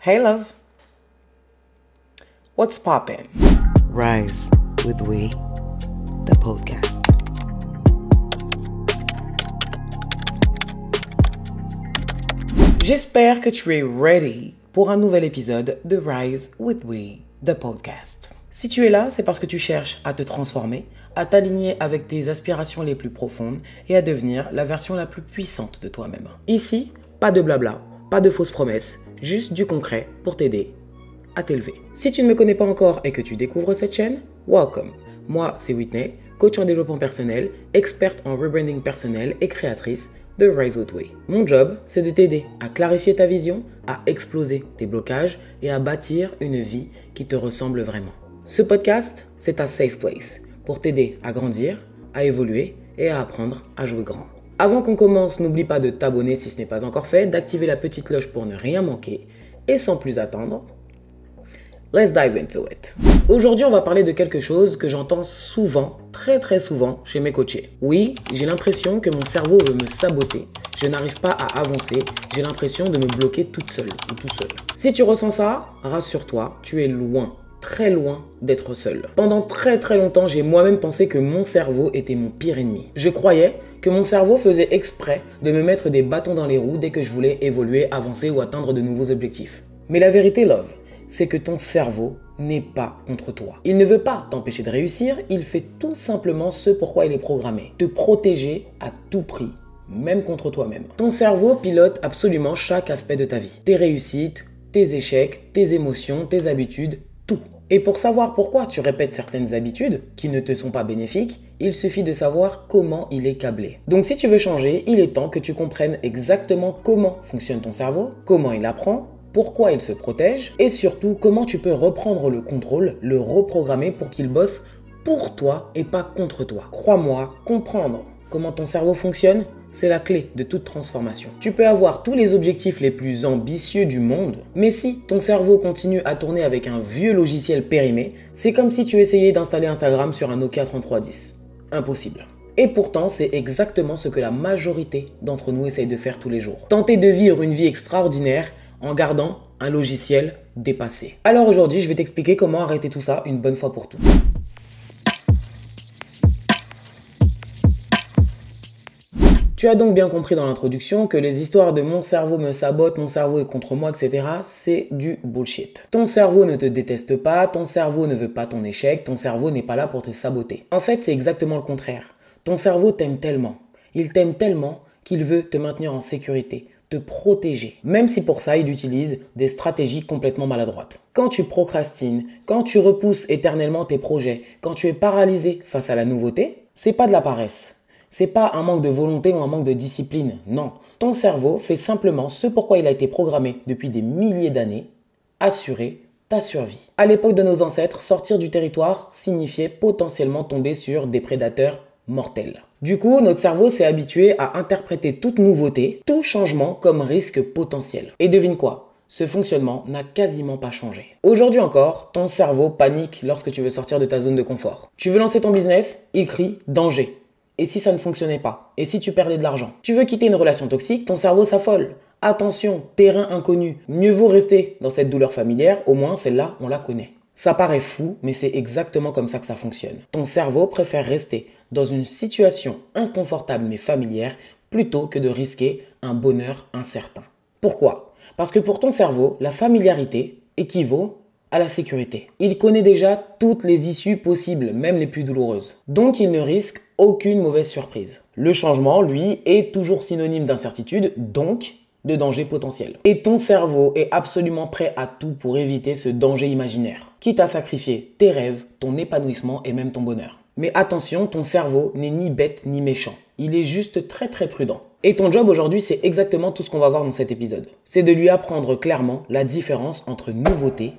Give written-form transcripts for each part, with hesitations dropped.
Hey love, what's poppin'? Rise with We, the podcast. J'espère que tu es ready pour un nouvel épisode de Rise with We, the podcast. Si tu es là, c'est parce que tu cherches à te transformer, à t'aligner avec tes aspirations les plus profondes et à devenir la version la plus puissante de toi-même. Ici, pas de blabla, pas de fausses promesses, juste du concret pour t'aider à t'élever. Si tu ne me connais pas encore et que tu découvres cette chaîne, welcome. Moi, c'est Whitney, coach en développement personnel, experte en rebranding personnel et créatrice de Rise with We. Mon job, c'est de t'aider à clarifier ta vision, à exploser tes blocages et à bâtir une vie qui te ressemble vraiment. Ce podcast, c'est ta safe place pour t'aider à grandir, à évoluer et à apprendre à jouer grand. Avant qu'on commence, n'oublie pas de t'abonner si ce n'est pas encore fait, d'activer la petite cloche pour ne rien manquer et sans plus attendre, let's dive into it. Aujourd'hui, on va parler de quelque chose que j'entends souvent, très souvent chez mes coachés. Oui, j'ai l'impression que mon cerveau veut me saboter. Je n'arrive pas à avancer. J'ai l'impression de me bloquer toute seule ou tout seul. Si tu ressens ça, rassure-toi, tu es loin, très loin d'être seul. Pendant très longtemps, j'ai moi-même pensé que mon cerveau était mon pire ennemi. Je croyais que mon cerveau faisait exprès de me mettre des bâtons dans les roues dès que je voulais évoluer, avancer ou atteindre de nouveaux objectifs. Mais la vérité, love, c'est que ton cerveau n'est pas contre toi. Il ne veut pas t'empêcher de réussir, il fait tout simplement ce pourquoi il est programmé. Te protéger à tout prix, même contre toi-même. Ton cerveau pilote absolument chaque aspect de ta vie. Tes réussites, tes échecs, tes émotions, tes habitudes, tout. Et pour savoir pourquoi tu répètes certaines habitudes qui ne te sont pas bénéfiques, il suffit de savoir comment il est câblé. Donc si tu veux changer, il est temps que tu comprennes exactement comment fonctionne ton cerveau, comment il apprend, pourquoi il se protège et surtout comment tu peux reprendre le contrôle, le reprogrammer pour qu'il bosse pour toi et pas contre toi. Crois-moi, comprendre comment ton cerveau fonctionne, c'est la clé de toute transformation. Tu peux avoir tous les objectifs les plus ambitieux du monde, mais si ton cerveau continue à tourner avec un vieux logiciel périmé, c'est comme si tu essayais d'installer Instagram sur un Nokia 3310. Impossible. Et pourtant, c'est exactement ce que la majorité d'entre nous essayent de faire tous les jours. Tenter de vivre une vie extraordinaire en gardant un logiciel dépassé. Alors aujourd'hui, je vais t'expliquer comment arrêter tout ça une bonne fois pour toutes. Tu as donc bien compris dans l'introduction que les histoires de mon cerveau me sabote, mon cerveau est contre moi, etc. c'est du bullshit. Ton cerveau ne te déteste pas, ton cerveau ne veut pas ton échec, ton cerveau n'est pas là pour te saboter. En fait, c'est exactement le contraire. Ton cerveau t'aime tellement, il t'aime tellement qu'il veut te maintenir en sécurité, te protéger, même si pour ça il utilise des stratégies complètement maladroites. Quand tu procrastines, quand tu repousses éternellement tes projets, quand tu es paralysé face à la nouveauté, c'est pas de la paresse. C'est pas un manque de volonté ou un manque de discipline, non. Ton cerveau fait simplement ce pourquoi il a été programmé depuis des milliers d'années, assurer ta survie. À l'époque de nos ancêtres, sortir du territoire signifiait potentiellement tomber sur des prédateurs mortels. Du coup, notre cerveau s'est habitué à interpréter toute nouveauté, tout changement comme risque potentiel. Et devine quoi ? Ce fonctionnement n'a quasiment pas changé. Aujourd'hui encore, ton cerveau panique lorsque tu veux sortir de ta zone de confort. Tu veux lancer ton business ? Il crie « danger ». Et si ça ne fonctionnait pas ? Et si tu perdais de l'argent ? Tu veux quitter une relation toxique ? Ton cerveau s'affole. Attention, terrain inconnu. Mieux vaut rester dans cette douleur familière, au moins celle-là, on la connaît. Ça paraît fou, mais c'est exactement comme ça que ça fonctionne. Ton cerveau préfère rester dans une situation inconfortable mais familière plutôt que de risquer un bonheur incertain. Pourquoi ? Parce que pour ton cerveau, la familiarité équivaut à la sécurité. Il connaît déjà toutes les issues possibles, même les plus douloureuses. Donc il ne risque aucune mauvaise surprise. Le changement, lui, est toujours synonyme d'incertitude, donc de danger potentiel. Et ton cerveau est absolument prêt à tout pour éviter ce danger imaginaire, quitte à sacrifier tes rêves, ton épanouissement et même ton bonheur. Mais attention, ton cerveau n'est ni bête ni méchant. Il est juste très prudent. Et ton job aujourd'hui, c'est exactement tout ce qu'on va voir dans cet épisode. C'est de lui apprendre clairement la différence entre nouveauté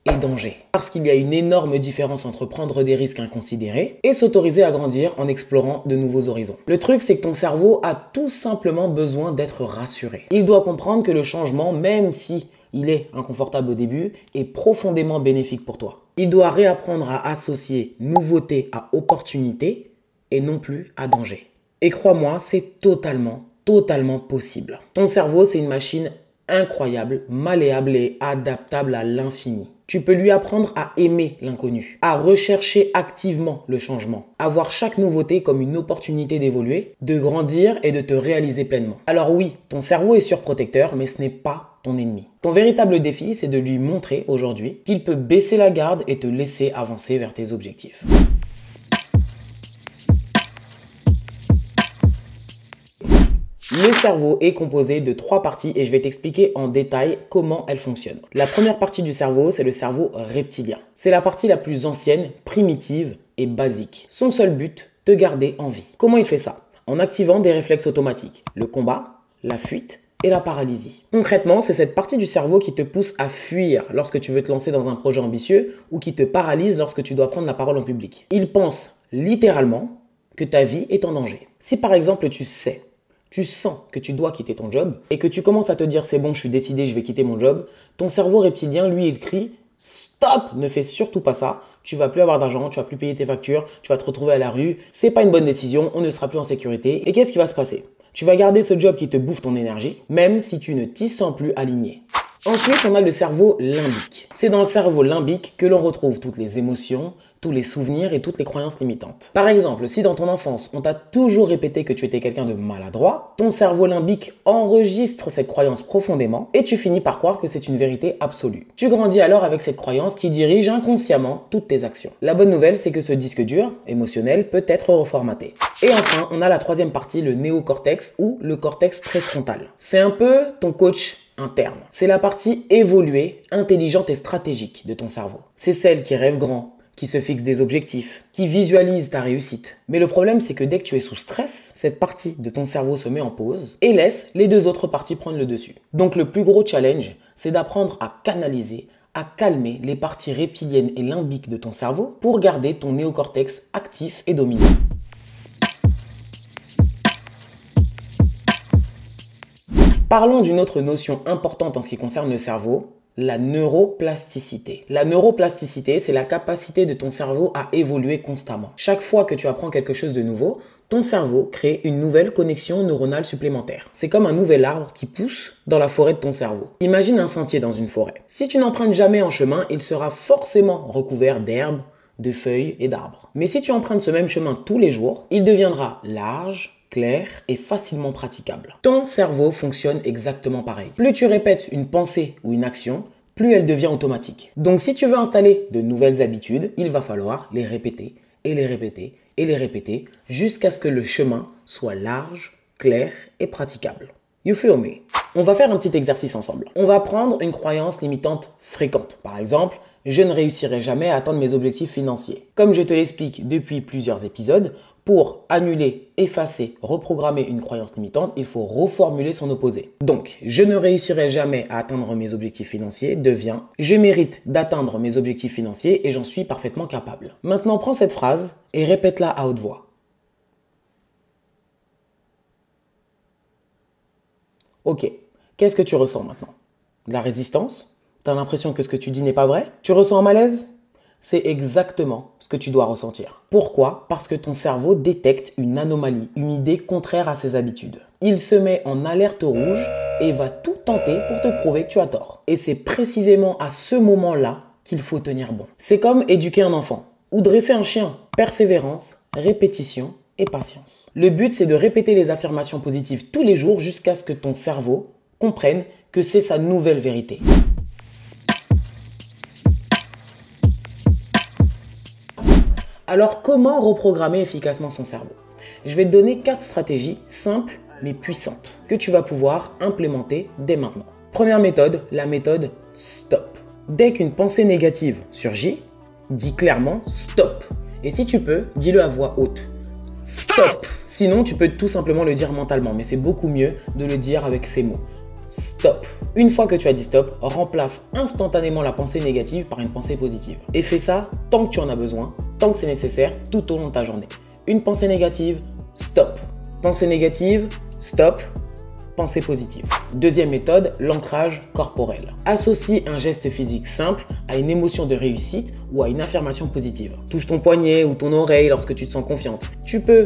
et danger. Parce qu'il y a une énorme différence entre prendre des risques inconsidérés et s'autoriser à grandir en explorant de nouveaux horizons. Le truc, c'est que ton cerveau a tout simplement besoin d'être rassuré. Il doit comprendre que le changement, même si il est inconfortable au début, est profondément bénéfique pour toi. Il doit réapprendre à associer nouveauté à opportunité et non plus à danger. Et crois-moi, c'est totalement possible. Ton cerveau, c'est une machine incroyable, malléable et adaptable à l'infini. Tu peux lui apprendre à aimer l'inconnu, à rechercher activement le changement, à voir chaque nouveauté comme une opportunité d'évoluer, de grandir et de te réaliser pleinement. Alors oui, ton cerveau est surprotecteur, mais ce n'est pas ton ennemi. Ton véritable défi, c'est de lui montrer aujourd'hui qu'il peut baisser la garde et te laisser avancer vers tes objectifs. Le cerveau est composé de 3 parties et je vais t'expliquer en détail comment elles fonctionnent. La première partie du cerveau, c'est le cerveau reptilien. C'est la partie la plus ancienne, primitive et basique. Son seul but, te garder en vie. Comment il fait ça? En activant des réflexes automatiques. Le combat, la fuite et la paralysie. Concrètement, c'est cette partie du cerveau qui te pousse à fuir lorsque tu veux te lancer dans un projet ambitieux ou qui te paralyse lorsque tu dois prendre la parole en public. Il pense littéralement que ta vie est en danger. Si par exemple tu sens que tu dois quitter ton job et que tu commences à te dire c'est bon, je suis décidé, je vais quitter mon job, ton cerveau reptilien, lui, il crie stop, ne fais surtout pas ça, tu vas plus avoir d'argent, tu vas plus payer tes factures, tu vas te retrouver à la rue, c'est pas une bonne décision, on ne sera plus en sécurité. Et qu'est-ce qui va se passer? Tu vas garder ce job qui te bouffe ton énergie, même si tu ne t'y sens plus aligné. Ensuite, on a le cerveau limbique. C'est dans le cerveau limbique que l'on retrouve toutes les émotions, tous les souvenirs et toutes les croyances limitantes. Par exemple, si dans ton enfance, on t'a toujours répété que tu étais quelqu'un de maladroit, ton cerveau limbique enregistre cette croyance profondément et tu finis par croire que c'est une vérité absolue. Tu grandis alors avec cette croyance qui dirige inconsciemment toutes tes actions. La bonne nouvelle, c'est que ce disque dur, émotionnel, peut être reformaté. Et enfin, on a la troisième partie, le néocortex ou le cortex préfrontal. C'est un peu ton coach interne. C'est la partie évoluée, intelligente et stratégique de ton cerveau. C'est celle qui rêve grand, qui se fixe des objectifs, qui visualise ta réussite. Mais le problème, c'est que dès que tu es sous stress, cette partie de ton cerveau se met en pause et laisse les 2 autres parties prendre le dessus. Donc le plus gros challenge, c'est d'apprendre à canaliser, à calmer les parties reptiliennes et limbiques de ton cerveau pour garder ton néocortex actif et dominant. Parlons d'une autre notion importante en ce qui concerne le cerveau, la neuroplasticité. La neuroplasticité, c'est la capacité de ton cerveau à évoluer constamment. Chaque fois que tu apprends quelque chose de nouveau, ton cerveau crée une nouvelle connexion neuronale supplémentaire. C'est comme un nouvel arbre qui pousse dans la forêt de ton cerveau. Imagine un sentier dans une forêt. Si tu n'empruntes jamais en chemin, il sera forcément recouvert d'herbes, de feuilles et d'arbres. Mais si tu empruntes ce même chemin tous les jours, il deviendra large, clair et facilement praticable. Ton cerveau fonctionne exactement pareil. Plus tu répètes une pensée ou une action, plus elle devient automatique. Donc si tu veux installer de nouvelles habitudes, il va falloir les répéter et les répéter et les répéter jusqu'à ce que le chemin soit large, clair et praticable. You feel me? On va faire un petit exercice ensemble. On va prendre une croyance limitante fréquente. Par exemple, je ne réussirai jamais à atteindre mes objectifs financiers. Comme je te l'explique depuis plusieurs épisodes, pour annuler, effacer, reprogrammer une croyance limitante, il faut reformuler son opposé. Donc, je ne réussirai jamais à atteindre mes objectifs financiers devient je mérite d'atteindre mes objectifs financiers et j'en suis parfaitement capable. Maintenant, prends cette phrase et répète-la à haute voix. Ok, qu'est-ce que tu ressens maintenant? De la résistance? T'as l'impression que ce que tu dis n'est pas vrai? Tu ressens un malaise? C'est exactement ce que tu dois ressentir. Pourquoi? Parce que ton cerveau détecte une anomalie, une idée contraire à ses habitudes. Il se met en alerte rouge et va tout tenter pour te prouver que tu as tort. Et c'est précisément à ce moment-là qu'il faut tenir bon. C'est comme éduquer un enfant ou dresser un chien. Persévérance, répétition et patience. Le but, c'est de répéter les affirmations positives tous les jours jusqu'à ce que ton cerveau comprenne que c'est sa nouvelle vérité. Alors, comment reprogrammer efficacement son cerveau? Je vais te donner 4 stratégies simples mais puissantes que tu vas pouvoir implémenter dès maintenant. Première méthode, la méthode STOP. Dès qu'une pensée négative surgit, dis clairement STOP. Et si tu peux, dis-le à voix haute. STOP. Sinon, tu peux tout simplement le dire mentalement, mais c'est beaucoup mieux de le dire avec ces mots. Stop. Une fois que tu as dit stop, remplace instantanément la pensée négative par une pensée positive. Et fais ça tant que tu en as besoin, tant que c'est nécessaire, tout au long de ta journée. Une pensée négative, stop. Pensée négative, stop. Pensée positive. Deuxième méthode, l'ancrage corporel. Associe un geste physique simple à une émotion de réussite ou à une affirmation positive. Touche ton poignet ou ton oreille lorsque tu te sens confiante. Tu peux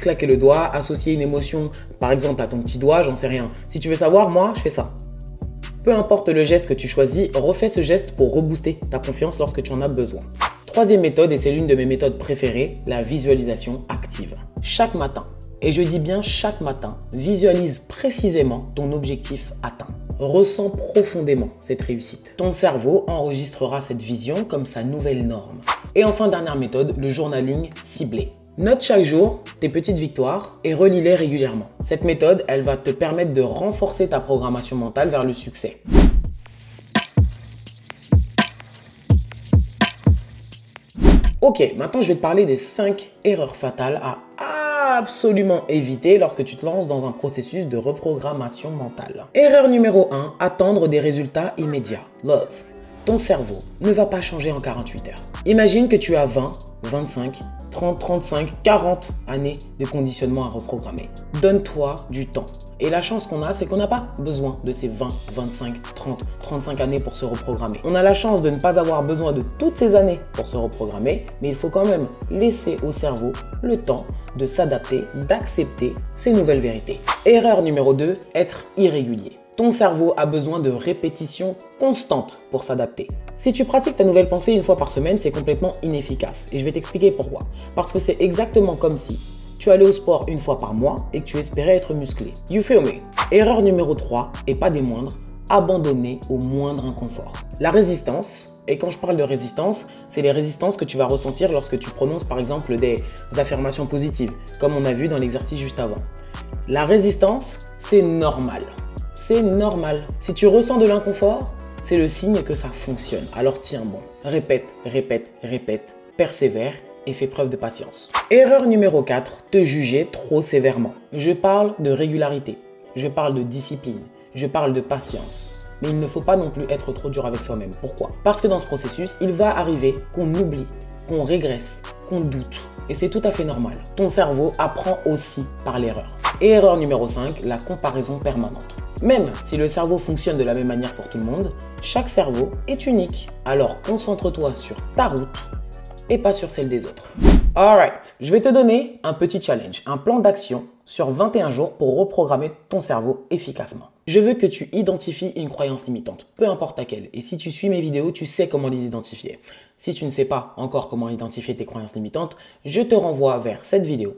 claquer le doigt, associer une émotion par exemple à ton petit doigt, j'en sais rien. Si tu veux savoir, moi je fais ça. Peu importe le geste que tu choisis, refais ce geste pour rebooster ta confiance lorsque tu en as besoin. Troisième méthode, et c'est l'une de mes méthodes préférées, la visualisation active. Chaque matin, et je dis bien chaque matin, visualise précisément ton objectif atteint. Ressens profondément cette réussite. Ton cerveau enregistrera cette vision comme sa nouvelle norme. Et enfin, dernière méthode, le journaling ciblé. Note chaque jour tes petites victoires et relis-les régulièrement. Cette méthode, elle va te permettre de renforcer ta programmation mentale vers le succès. Ok, maintenant je vais te parler des 5 erreurs fatales à absolument éviter lorsque tu te lances dans un processus de reprogrammation mentale. Erreur numéro 1, attendre des résultats immédiats. Love. Ton cerveau ne va pas changer en 48 heures. Imagine que tu as 20, 25, 30, 35, 40 années de conditionnement à reprogrammer. Donne-toi du temps. Et la chance qu'on a, c'est qu'on n'a pas besoin de ces 20, 25, 30, 35 années pour se reprogrammer. On a la chance de ne pas avoir besoin de toutes ces années pour se reprogrammer, mais il faut quand même laisser au cerveau le temps de s'adapter, d'accepter ces nouvelles vérités. Erreur numéro 2, être irrégulier. Ton cerveau a besoin de répétitions constantes pour s'adapter. Si tu pratiques ta nouvelle pensée une fois par semaine, c'est complètement inefficace. Et je vais t'expliquer pourquoi. Parce que c'est exactement comme si tu allais au sport une fois par mois et que tu espérais être musclé. You feel me? Erreur numéro 3, et pas des moindres, abandonner au moindre inconfort. La résistance, et quand je parle de résistance, c'est les résistances que tu vas ressentir lorsque tu prononces par exemple des affirmations positives, comme on a vu dans l'exercice juste avant. La résistance, c'est normal. C'est normal. Si tu ressens de l'inconfort, c'est le signe que ça fonctionne. Alors tiens bon. Répète, répète, répète, persévère et fais preuve de patience. Erreur numéro 4, te juger trop sévèrement. Je parle de régularité, je parle de discipline, je parle de patience. Mais il ne faut pas non plus être trop dur avec soi-même. Pourquoi? Parce que dans ce processus, il va arriver qu'on oublie, qu'on régresse, qu'on doute. Et c'est tout à fait normal. Ton cerveau apprend aussi par l'erreur. Et erreur numéro 5, la comparaison permanente. Même si le cerveau fonctionne de la même manière pour tout le monde, chaque cerveau est unique. Alors concentre-toi sur ta route et pas sur celle des autres. Alright, je vais te donner un petit challenge, un plan d'action sur 21 jours pour reprogrammer ton cerveau efficacement. Je veux que tu identifies une croyance limitante, peu importe laquelle. Et si tu suis mes vidéos, tu sais comment les identifier. Si tu ne sais pas encore comment identifier tes croyances limitantes, je te renvoie vers cette vidéo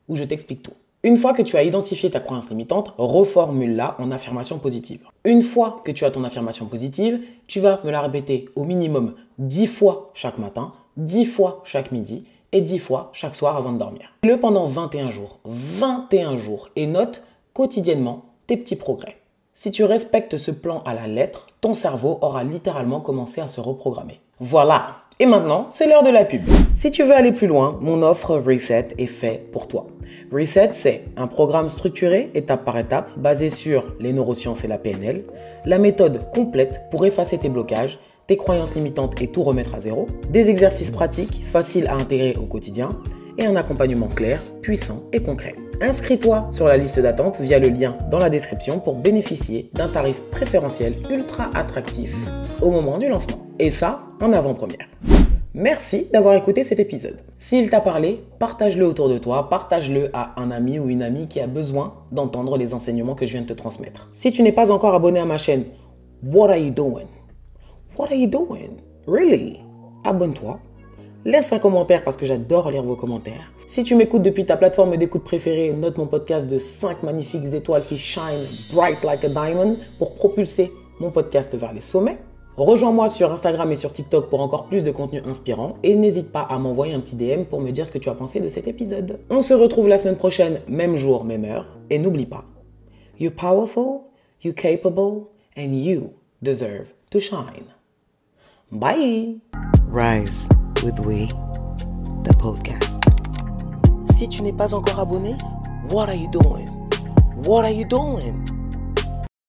où je t'explique tout. Une fois que tu as identifié ta croyance limitante, reformule-la en affirmation positive. Une fois que tu as ton affirmation positive, tu vas me la répéter au minimum 10 fois chaque matin, 10 fois chaque midi et 10 fois chaque soir avant de dormir. Fais-le pendant 21 jours. 21 jours et note quotidiennement tes petits progrès. Si tu respectes ce plan à la lettre, ton cerveau aura littéralement commencé à se reprogrammer. Voilà! Et maintenant, c'est l'heure de la pub. Si tu veux aller plus loin, mon offre Reset est faite pour toi. Reset, c'est un programme structuré, étape par étape, basé sur les neurosciences et la PNL, la méthode complète pour effacer tes blocages, tes croyances limitantes et tout remettre à zéro, des exercices pratiques faciles à intégrer au quotidien et un accompagnement clair, puissant et concret. Inscris-toi sur la liste d'attente via le lien dans la description pour bénéficier d'un tarif préférentiel ultra attractif au moment du lancement. Et ça, en avant-première. Merci d'avoir écouté cet épisode. S'il t'a parlé, partage-le autour de toi, partage-le à un ami ou une amie qui a besoin d'entendre les enseignements que je viens de te transmettre. Si tu n'es pas encore abonné à ma chaîne, what are you doing? What are you doing? Really? Abonne-toi. Laisse un commentaire parce que j'adore lire vos commentaires. Si tu m'écoutes depuis ta plateforme d'écoute préférée, note mon podcast de 5 magnifiques étoiles qui shine bright like a diamond pour propulser mon podcast vers les sommets. Rejoins-moi sur Instagram et sur TikTok pour encore plus de contenu inspirant et n'hésite pas à m'envoyer un petit DM pour me dire ce que tu as pensé de cet épisode. On se retrouve la semaine prochaine, même jour, même heure. Et n'oublie pas, you're powerful, you're capable and you deserve to shine. Bye! Rise with We, the podcast. Si tu n'es pas encore abonné, what are you doing? What are you doing?